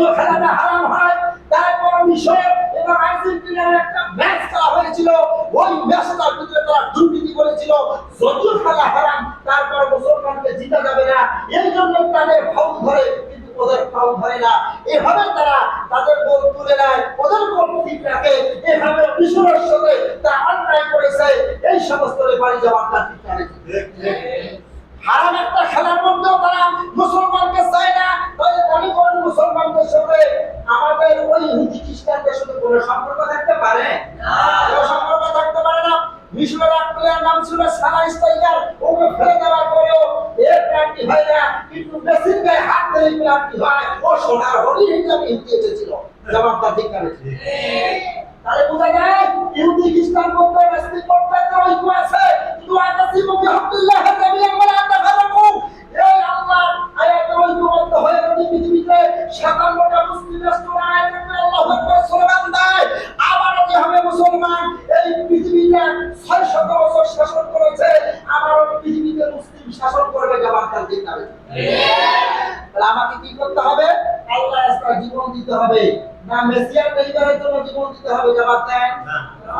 যদিও খেলাটা হারাম হয়, তারপর মিশর এবং আর্জেন্টিনার একটা ম্যাচ খেলা হয়েছিল, ওই ম্যাচটার ভিতরে তারা দুর্নীতি করেছিল। যদিও খেলা হারাম, তারপর মুসলমানকে জিতা যাবে না, এই জন্য তাদের ফাউল ধরে, কিন্তু ওদের ফাউল ধরে না। এভাবে তারা তাদের গোল তুলে নেয়, ওদের গোল ঠিক রাখে। এভাবে মিশরের সাথে তারা অন্যায় করেছে। এই সমস্ত বাড়ি যাওয়ার তার ঠিক করে হারাম একটা খেলার মধ্যেও তারা মুসলমানকে চায় না। তাই মনে করেন মুসলমানদের সাথে আমাদের ওই ইহুদি খ্রিস্টানদের সাথে কোনো সম্পর্ক থাকতে পারে না, কোনো সম্পর্ক থাকতে পারে না। মিশরের এক প্লেয়ার নাম ছিল সালা স্ট্রাইকার, ওকে ফেলে দেওয়ার পরেও এর প্রান্তি হয় না, কিন্তু মেসির গায়ে হাত দিলে প্রান্তি হয়। ও সোনার হরিণ হিসেবে ইহুদি এসেছিল। জবাবটা ঠিক করেছে। তাহলে বোঝা যায় ইহুদি খ্রিস্টান মধ্যে রাষ্ট্রীয় পর্যায়ে ঐক্য আছে, কিন্তু আতাসিমু বিহাব্বিল্লাহ জামিআন ওয়া লা তাফাররাকু। এই আল্লাহর আয়াতে ঐক্যবদ্ধ হয়ে যদি পৃথিবীতে 57টা মুসলিম রাষ্ট্র আয়াত করে আল্লাহু আকবার স্লোগান দেয়, আবারও যে হবে মুসলমান এই পৃথিবীতে 600 বছর শাসন করেছে, আবারও পৃথিবীতে মুসলিম শাসন করবে। জবাবটা ঠিক হবে। তাহলে আমাকে কি করতে হবে? আল্লাহর রাস্তায় জীবন দিতে হবে, না মেসিয়ার নেইবারের জন্য জীবন দিতে হবে? জবাব দেন।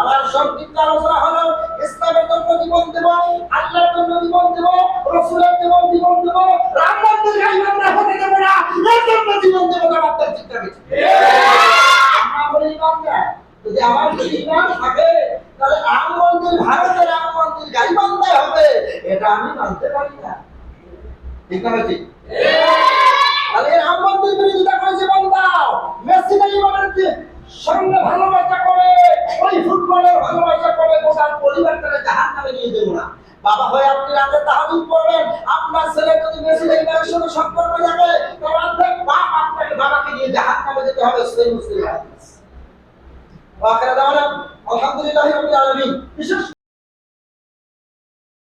আমার সংক্ষিপ্ত আলোচনা হলো ইসলামের জন্য জীবন দেব, আল্লাহর জন্য জীবন দেব, রাসূলের জন্য জীবন দেব, রাম মন্দিরে ইমানদার হতে দেব না, এর জন্য জীবন দেব। জবাবটা ঠিক হবে। আমরা বলি ইমানদার, যদি আমার ইমান থাকে তাহলে রাম মন্দির, ভারতের রাম মন্দির গাইবান্ধায় হবে, এটা আমি মানতে পারি না। ঠিক না ঠিক? তাহলে রাম মন্দির বিরোধিতা করে জীবন দাও। মেসি নেইমারের সঙ্গে ভালোবাসা করে, ওই ফুটবলের ভালোবাসা করে গোটা পরিবারটাকে জাহান্নামে নিয়ে দেব না। বাবা হয়ে আপনি রাতে তাহাজ্জুদ পড়বেন, আপনার ছেলে যদি মেসি নেইমারের সঙ্গে সম্পর্ক থাকে, তাহলে অর্ধেক পাপ আপনাকে বাবাকে নিয়ে জাহান্নামে যেতে হবে। সেই মুসলিম হাদিস। ওয়া আখিরু দাওয়ানা আলহামদুলিল্লাহি রাব্বিল আলামিন।